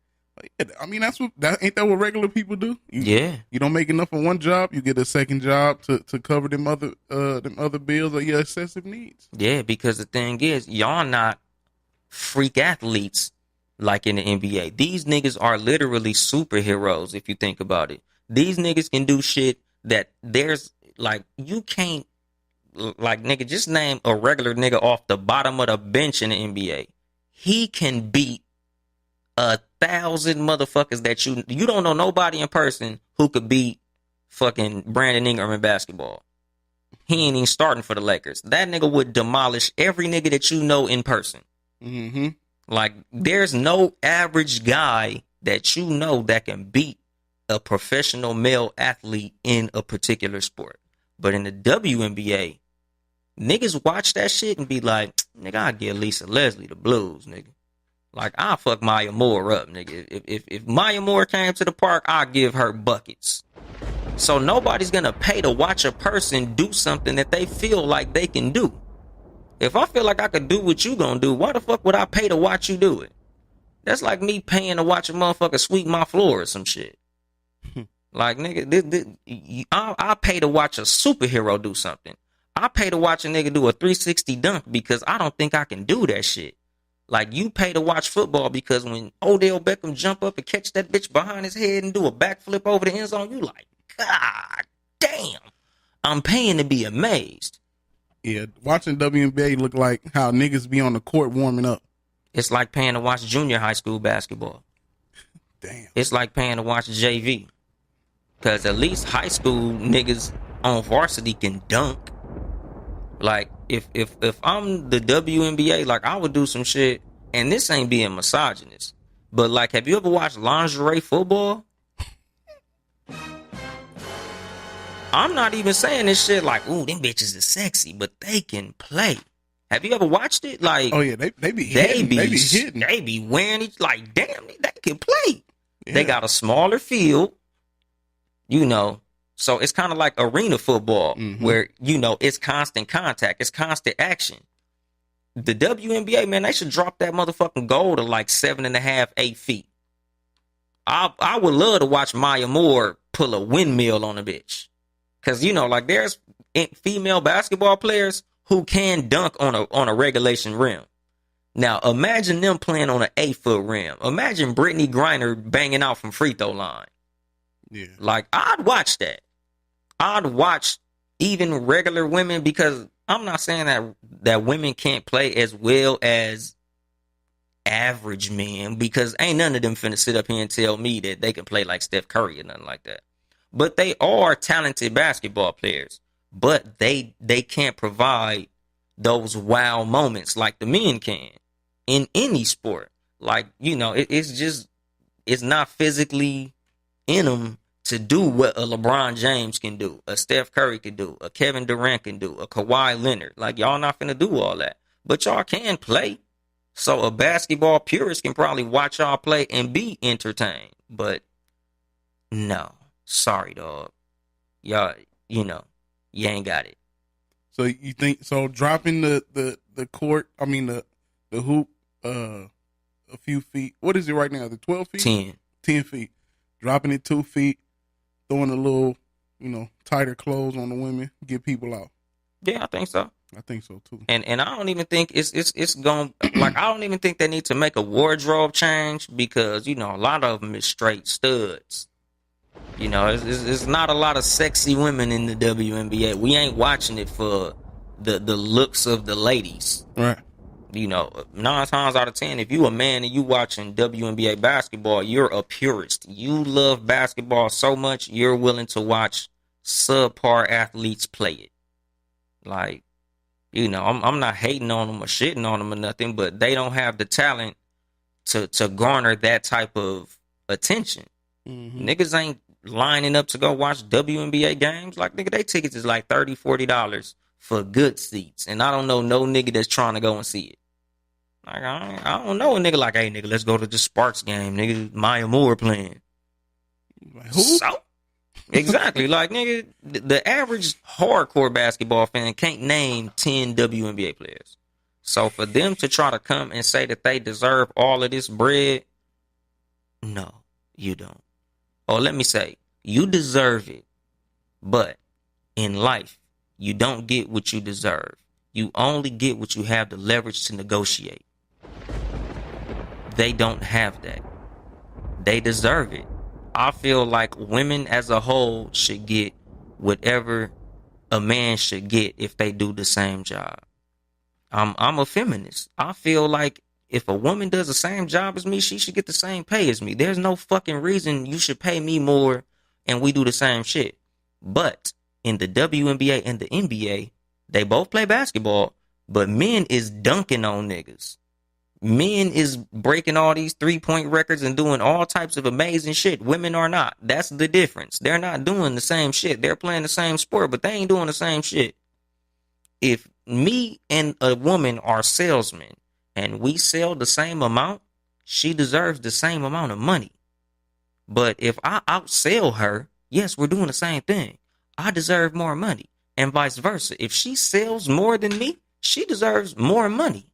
I mean, ain't that what regular people do? You don't make enough of one job, you get a second job to cover them other bills or your excessive needs. Yeah, because the thing is, y'all not freak athletes like in the NBA. These niggas are literally superheroes if you think about it. These niggas can do shit that there's, like, you can't, like, nigga, just name a regular nigga off the bottom of the bench in the NBA. He can beat 1,000 motherfuckers that you don't know nobody in person who could beat fucking Brandon Ingram in basketball. He ain't even starting for the Lakers. That nigga would demolish every nigga that you know in person. Mm-hmm. Like, there's no average guy that you know that can beat a professional male athlete in a particular sport. But in the WNBA, niggas watch that shit and be like, nigga, I'll give Lisa Leslie the blues, nigga. Like, I'll fuck Maya Moore up, nigga. If Maya Moore came to the park, I'll give her buckets. So nobody's gonna pay to watch a person do something that they feel like they can do. If I feel like I could do what you gonna do, why the fuck would I pay to watch you do it? That's like me paying to watch a motherfucker sweep my floor or some shit. Like, nigga, I pay to watch a superhero do something. I pay to watch a nigga do a 360 dunk because I don't think I can do that shit. Like, you pay to watch football because when Odell Beckham jump up and catch that bitch behind his head and do a backflip over the end zone, you like, God damn. I'm paying to be amazed. Yeah, watching WNBA look like how niggas be on the court warming up. It's like paying to watch junior high school basketball. Damn. It's like paying to watch JV. Because at least high school niggas on varsity can dunk. Like, if I'm the WNBA, like, I would do some shit, and this ain't being misogynist, but, like, have you ever watched lingerie football? I'm not even saying this shit like, ooh, them bitches is sexy, but they can play. Have you ever watched it? Like, oh yeah, they be hitting. They be wearing it, like, damn, they can play. Yeah. They got a smaller field, you know. So it's kind of like arena football, where, you know, it's constant contact. It's constant action. The WNBA, man, they should drop that motherfucking goal to like 7.5, 8 feet. I would love to watch Maya Moore pull a windmill on a bitch. Because, you know, like, there's female basketball players who can dunk on a regulation rim. Now, imagine them playing on an 8-foot rim. Imagine Brittany Griner banging out from free throw line. Yeah. Like, I'd watch that. I'd watch even regular women, because I'm not saying that women can't play as well as average men, because ain't none of them finna sit up here and tell me that they can play like Steph Curry or nothing like that. But they are talented basketball players, but they can't provide those wow moments like the men can in any sport. Like, it's not physically in them to do what a LeBron James can do, a Steph Curry can do, a Kevin Durant can do, a Kawhi Leonard. Like, y'all not finna do all that, but y'all can play. So a basketball purist can probably watch y'all play and be entertained. But no, sorry, dog. Y'all, you ain't got it. So you think dropping the court, I mean the hoop a few feet. What is it right now? The 12 feet? 10 feet. Dropping it 2 feet, throwing a little, tighter clothes on the women, get people out. Yeah, I think so. I think so too. And I don't even think it's going, like, I don't even think they need to make a wardrobe change, because a lot of them is straight studs. It's not a lot of sexy women in the WNBA. We ain't watching it for the looks of the ladies. Right. 9 times out of 10, if you a man and you watching WNBA basketball, you're a purist. You love basketball so much, you're willing to watch subpar athletes play it. Like, I'm not hating on them or shitting on them or nothing, but they don't have the talent to garner that type of attention. Mm-hmm. Niggas ain't lining up to go watch WNBA games. Like, nigga, they tickets is like $30, $40 for good seats. And I don't know no nigga that's trying to go and see it. Like, I don't know a nigga like, hey, nigga, let's go to the Sparks game. Nigga, Maya Moore playing. Who? So? Exactly. Like, nigga, the average hardcore basketball fan can't name 10 WNBA players. So for them to try to come and say that they deserve all of this bread, no, you don't. Or let me say, you deserve it. But in life, you don't get what you deserve. You only get what you have the leverage to negotiate. They don't have that. They deserve it. I feel like women as a whole should get whatever a man should get if they do the same job. I'm a feminist. I feel like if a woman does the same job as me, she should get the same pay as me. There's no fucking reason you should pay me more and we do the same shit. But in the WNBA and the NBA, they both play basketball, but men is dunking on niggas. Men is breaking all these 3-point records and doing all types of amazing shit. Women are not. That's the difference. They're not doing the same shit. They're playing the same sport, but they ain't doing the same shit. If me and a woman are salesmen and we sell the same amount, she deserves the same amount of money. But if I outsell her, yes, we're doing the same thing. I deserve more money, and vice versa. If she sells more than me, she deserves more money.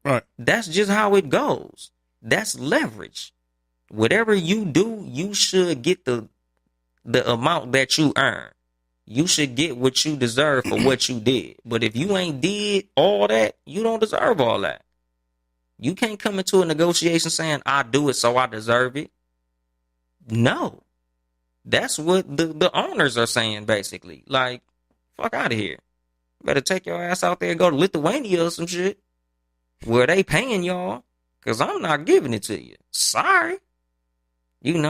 Right. That's just how it goes. That's leverage. Whatever you do, you should get the amount that you earn. You should get what you deserve for what you did. But if you ain't did all that, you don't deserve all that. You can't come into a negotiation saying, I do it so I deserve it. No. That's what the owners are saying, basically. Like, fuck out of here. Better take your ass out there and go to Lithuania or some shit, where they paying y'all, because I'm not giving it to you. Sorry. You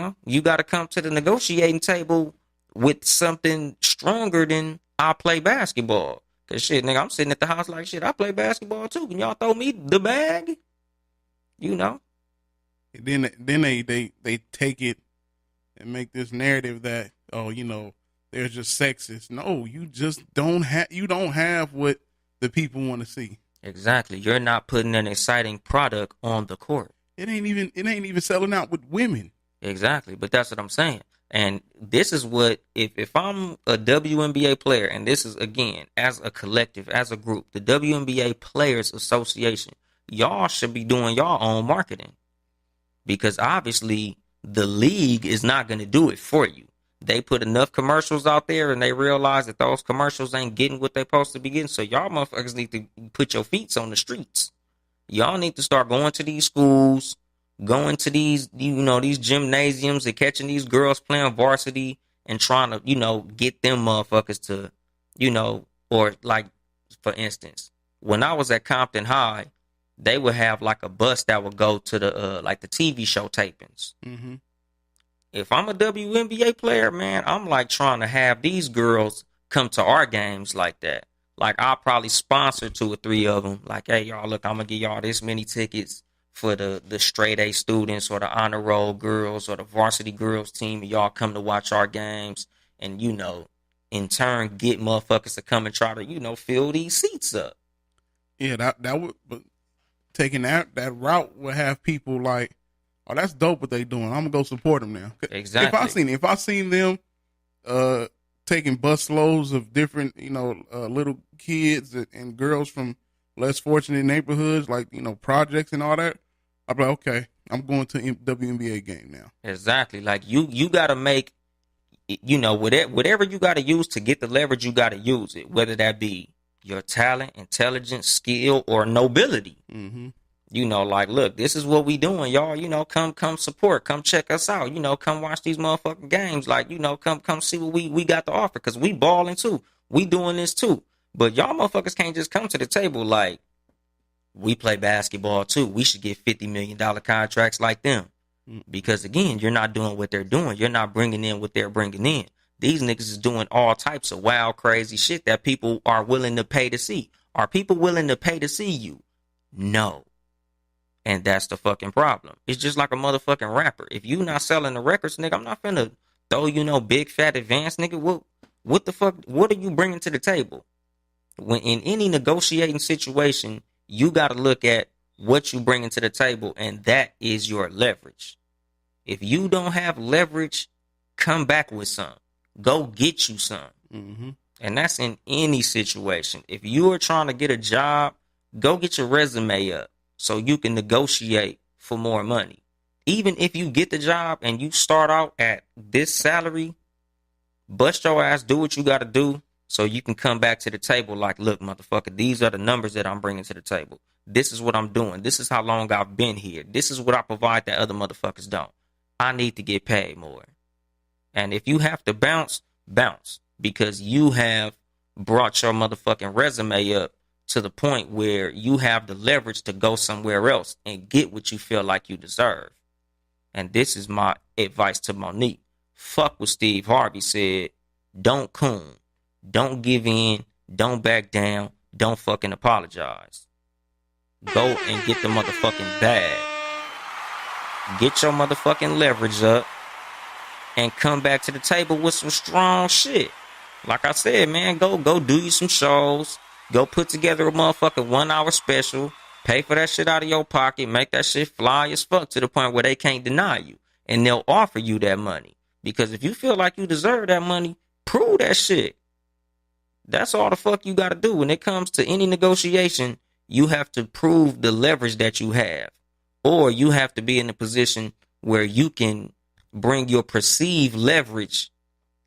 got to come to the negotiating table with something stronger than I play basketball. Because shit, nigga, I'm sitting at the house like, shit, I play basketball too. Can y'all throw me the bag? And then they take it and make this narrative that, they're just sexist. No, you just don't have what the people want to see. Exactly. You're not putting an exciting product on the court. It ain't even selling out with women. Exactly. But that's what I'm saying. And this is what, if I'm a WNBA player, and this is, again, as a collective, as a group, the WNBA Players Association, y'all should be doing y'all own marketing. Because obviously the league is not going to do it for you. They put enough commercials out there and they realize that those commercials ain't getting what they're supposed to be getting. So y'all motherfuckers need to put your feet on the streets. Y'all need to start going to these schools, going to these, these gymnasiums and catching these girls playing varsity and trying to, get them motherfuckers to, or like, for instance, when I was at Compton High, they would have like a bus that would go to the, like the TV show tapings. Mm-hmm. If I'm a WNBA player, man, I'm like trying to have these girls come to our games like that. Like I'll probably sponsor 2 or 3 of them. Like, hey, y'all, look, I'm gonna give y'all this many tickets for the straight A students or the honor roll girls or the varsity girls team, and y'all come to watch our games, and in turn get motherfuckers to come and try to fill these seats up. Yeah, that would, but taking that route would have people like, oh, that's dope what they doing. I'm gonna go support them now. Exactly. If I seen them taking bus loads of different little kids and girls from less fortunate neighborhoods, like projects and all that, I'd be like, okay, I'm going to WNBA game now. Exactly. Like you got to make whatever you got to use to get the leverage, you got to use it, whether that be your talent, intelligence, skill, or nobility. Mm-hmm. Like, look, this is what we doing, y'all. Come support, come check us out. Come watch these motherfucking games. Like, come see what we got to offer, because we balling too. We doing this too. But y'all motherfuckers can't just come to the table like, we play basketball too. We should get $50 million contracts like them. Because again, you're not doing what they're doing. You're not bringing in what they're bringing in. These niggas is doing all types of wild, crazy shit that people are willing to pay to see. Are people willing to pay to see you? No. And that's the fucking problem. It's just like a motherfucking rapper. If you not selling the records, nigga, I'm not finna throw big fat advance, nigga. What the fuck? What are you bringing to the table? When in any negotiating situation, you got to look at what you bringing to the table, and that is your leverage. If you don't have leverage, come back with some. Go get you some. Mm-hmm. And that's in any situation. If you are trying to get a job, go get your resume up so you can negotiate for more money. Even if you get the job and you start out at this salary, bust your ass, do what you got to do so you can come back to the table like, look, motherfucker, these are the numbers that I'm bringing to the table. This is what I'm doing. This is how long I've been here. This is what I provide that other motherfuckers don't. I need to get paid more. And if you have to bounce, bounce, because you have brought your motherfucking resume up to the point where you have the leverage to go somewhere else and get what you feel like you deserve. And this is my advice to Monique. Fuck what Steve Harvey said. Don't coon. Don't give in. Don't back down. Don't fucking apologize. Go and get the motherfucking bag. Get your motherfucking leverage up and come back to the table with some strong shit. Like I said, man, go do you some shows. Go put together a motherfucking 1 hour special. Pay for that shit out of your pocket. Make that shit fly as fuck to the point where they can't deny you. And they'll offer you that money. Because if you feel like you deserve that money, prove that shit. That's all the fuck you got to do. When it comes to any negotiation, you have to prove the leverage that you have. Or you have to be in a position where you can bring your perceived leverage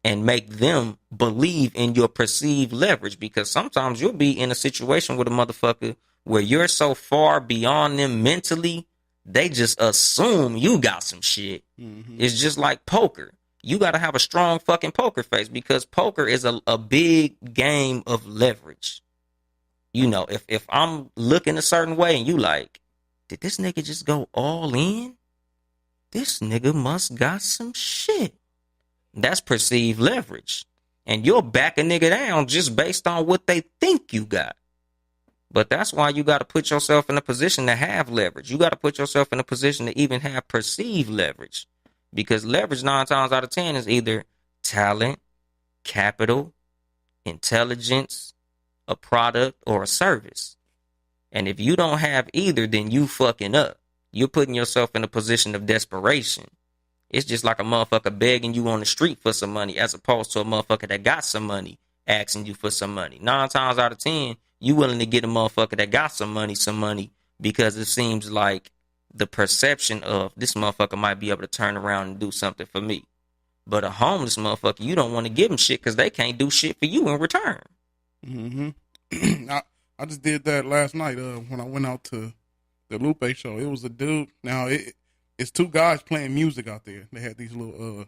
and make them believe in your perceived leverage. Because sometimes you'll be in a situation with a motherfucker where you're so far beyond them mentally, they just assume you got some shit. Mm-hmm. It's just like poker. You got to have a strong fucking poker face, because poker is a big game of leverage. If I'm looking a certain way and you like, did this nigga just go all in? This nigga must got some shit. That's perceived leverage. And you'll back a nigga down just based on what they think you got. But that's why you got to put yourself in a position to have leverage. You got to put yourself in a position to even have perceived leverage. Because leverage 9 times out of 10 is either talent, capital, intelligence, a product, or a service. And if you don't have either, then you fucking up. You're putting yourself in a position of desperation. It's just like a motherfucker begging you on the street for some money, as opposed to a motherfucker that got some money asking you for some money. 9 times out of 10, you willing to get a motherfucker that got some money, because it seems like the perception of this motherfucker might be able to turn around and do something for me. But a homeless motherfucker, you don't want to give them shit because they can't do shit for you in return. Mm-hmm. I just did that last night when I went out to the Lupe show. It was a dude. Now, it's two guys playing music out there. They had these little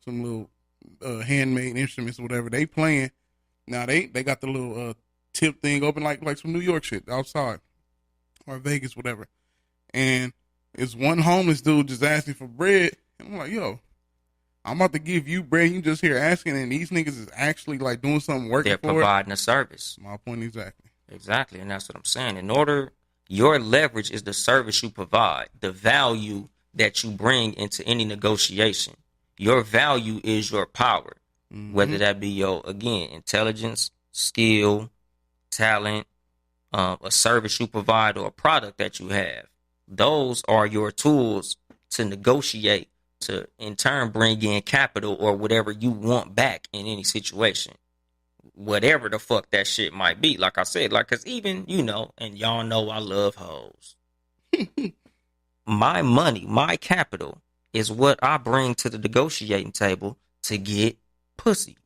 some little handmade instruments or whatever. They playing. Now they got the little tip thing open like some New York shit outside or Vegas, whatever. And it's one homeless dude just asking for bread. And I'm like, yo, I'm about to give you bread. You just here asking, and these niggas is actually like doing something working They're for it. providing a service. My point exactly. Exactly, and that's what I'm saying. In order, your leverage is the service you provide, the value that you bring into any negotiation. Your value is your power, whether that be your, again, intelligence, skill, talent, a service you provide, or a product that you have. Those are your tools to negotiate, to in turn bring in capital or whatever you want back in any situation. Whatever the fuck that shit might be. Like I said, like, cause even, and y'all know I love hoes. My money, my capital is what I bring to the negotiating table to get pussy.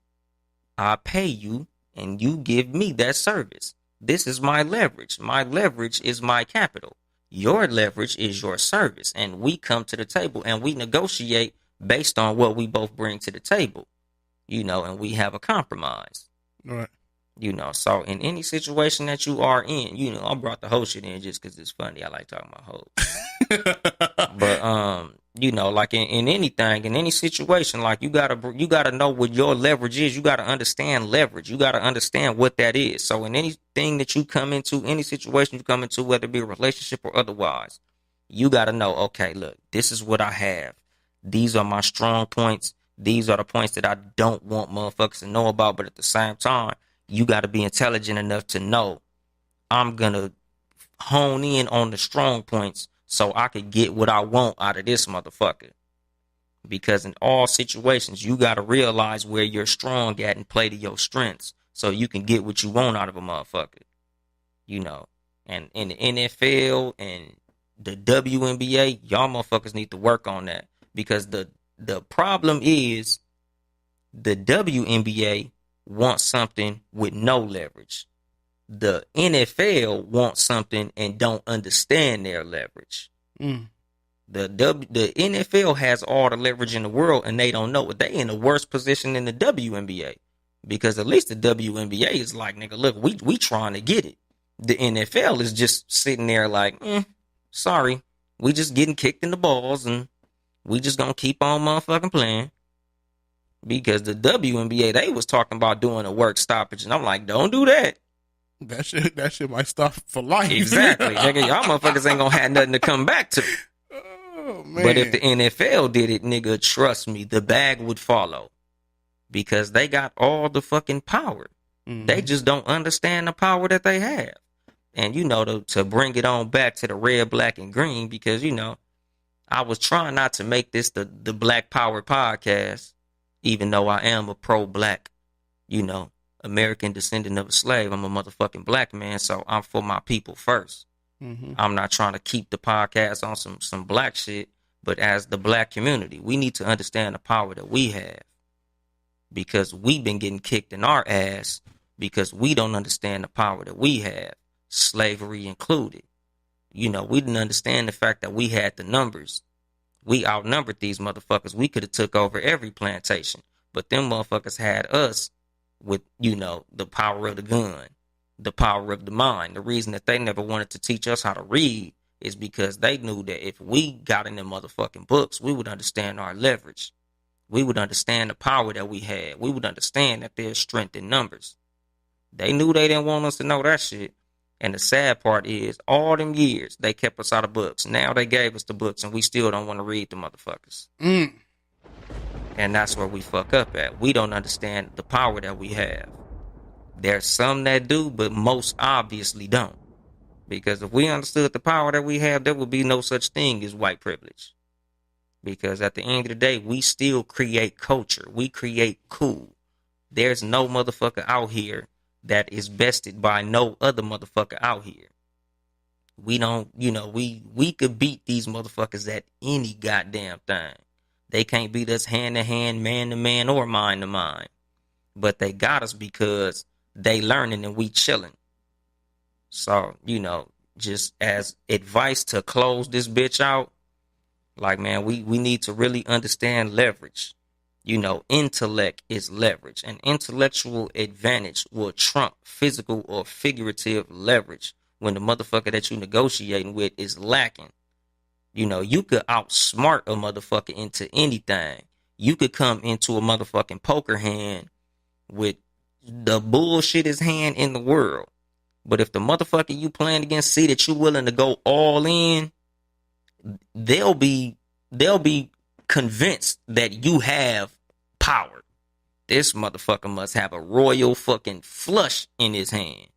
I pay you and you give me that service. This is my leverage. My leverage is my capital. Your leverage is your service. And we come to the table and we negotiate based on what we both bring to the table, and we have a compromise. Right. So in any situation that you are in, I brought the whole shit in just because it's funny. I like talking about hoes. But, like in anything, in any situation, like you gotta know what your leverage is. You gotta understand leverage. You gotta understand what that is. So in anything that you come into, any situation you come into, whether it be a relationship or otherwise, you gotta know, okay, look, this is what I have. These are my strong points. These are the points that I don't want motherfuckers to know about. But at the same time, you gotta be intelligent enough to know I'm gonna hone in on the strong points so I could get what I want out of this motherfucker. Because in all situations, you got to realize where you're strong at and play to your strengths so you can get what you want out of a motherfucker. And in the NFL and the WNBA, y'all motherfuckers need to work on that. Because the problem is the WNBA wants something with no leverage. The NFL wants something and don't understand their leverage. The NFL has all the leverage in the world and they don't know it. They in the worst position in the WNBA because at least the WNBA is like, nigga, look, we trying to get it. The NFL is just sitting there like, sorry, we just getting kicked in the balls and we just gonna keep on motherfucking playing. Because the WNBA, they was talking about doing a work stoppage and I'm like, don't do that. That shit might stop for life. Exactly. Nigga, y'all motherfuckers ain't gonna have nothing to come back to. Oh, man. But if the NFL did it, nigga, trust me, the bag would follow. Because they got all the fucking power. They just don't understand the power that they have. And, to bring it on back to the red, black, and green, because, I was trying not to make this the Black Power podcast, even though I am a pro-black, American descendant of a slave. I'm a motherfucking black man, so I'm for my people first. I'm not trying to keep the podcast on some black shit, but as the black community, we need to understand the power that we have because we've been getting kicked in our ass because we don't understand the power that we have, slavery included. We didn't understand the fact that we had the numbers. We outnumbered these motherfuckers. We could have took over every plantation, but them motherfuckers had us with, the power of the gun, the power of the mind. The reason that they never wanted to teach us how to read is because they knew that if we got in them motherfucking books, we would understand our leverage. We would understand the power that we had. We would understand that there's strength in numbers. They knew they didn't want us to know that shit. And the sad part is, all them years, they kept us out of books. Now they gave us the books, and we still don't want to read the motherfuckers. And that's where we fuck up at. We don't understand the power that we have. There's some that do, but most obviously don't. Because if we understood the power that we have, there would be no such thing as white privilege. Because at the end of the day, we still create culture. We create cool. There's no motherfucker out here that is bested by no other motherfucker out here. We don't, we could beat these motherfuckers at any goddamn thing. They can't beat us hand to hand, man to man, or mind to mind. But they got us because they learning and we chilling. So, just as advice to close this bitch out, Like, man, we need to really understand leverage. You know, intellect is leverage. An intellectual advantage will trump physical or figurative leverage when the motherfucker that you negotiating with is lacking. You know, you could outsmart a motherfucker into anything. You could come into a motherfucking poker hand with the bullshittest hand in the world. But if the motherfucker you playing against see that you willing to go all in, they'll be convinced that you have power. This motherfucker must have a royal fucking flush in his hand.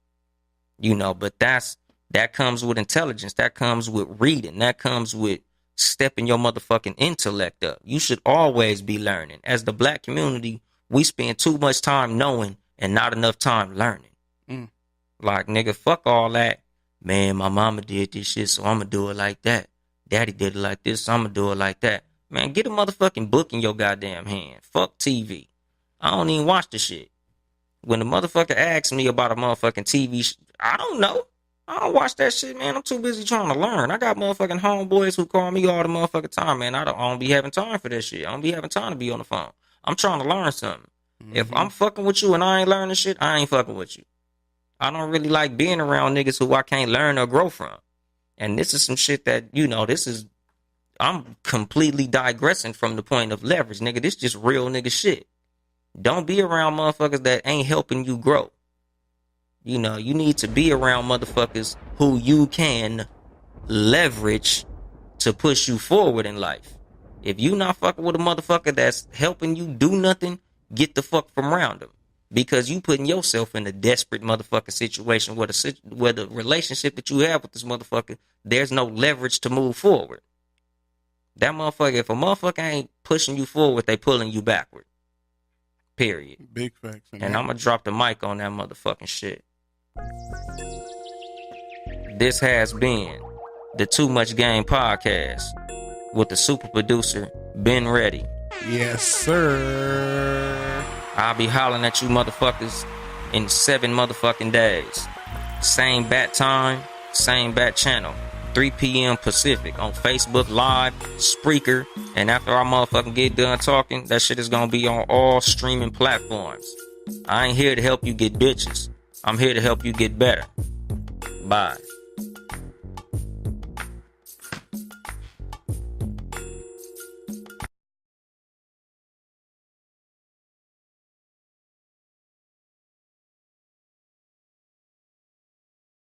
You know, but that comes with intelligence. That comes with reading. That comes with stepping your motherfucking intellect up. You should always be learning. As the black community, we spend too much time knowing and not enough time learning. Like, nigga, fuck all that. Man, my mama did this shit, so I'm gonna do it like that. Daddy did it like this, so I'm gonna do it like that. Man, get a motherfucking book in your goddamn hand. Fuck TV. I don't even watch the shit. When the motherfucker asks me about a motherfucking TV, I don't know. I don't watch that shit, man. I'm too busy trying to learn. I got motherfucking homeboys who call me all the motherfucking time, man. I don't be having time for that shit. I don't be having time to be on the phone. I'm trying to learn something. If I'm fucking with you and I ain't learning shit, I ain't fucking with you. I don't really like being around niggas who I can't learn or grow from. And this is some shit that, you know, I'm completely digressing from the point of leverage, nigga. This just real nigga shit. Don't be around motherfuckers that ain't helping you grow. You know, you need to be around motherfuckers who you can leverage to push you forward in life. If you not fucking with a motherfucker that's helping you do nothing, get the fuck from around them. Because you putting yourself in a desperate motherfucking situation where the relationship that you have with this motherfucker, there's no leverage to move forward. That motherfucker, if a motherfucker ain't pushing you forward, they pulling you backward. Period. Big facts. And I'm gonna drop the mic on that motherfucking shit. This has been the Too Much Game podcast with the super producer, Ben Reddy. Yes, sir. I'll be hollering at you motherfuckers in 7 motherfucking days. Same bat time, same bat channel. 3 p.m. Pacific on Facebook Live, Spreaker, and after I motherfucking get done talking, that shit is gonna be on all streaming platforms. I ain't here to help you get bitches. I'm here to help you get better. Bye.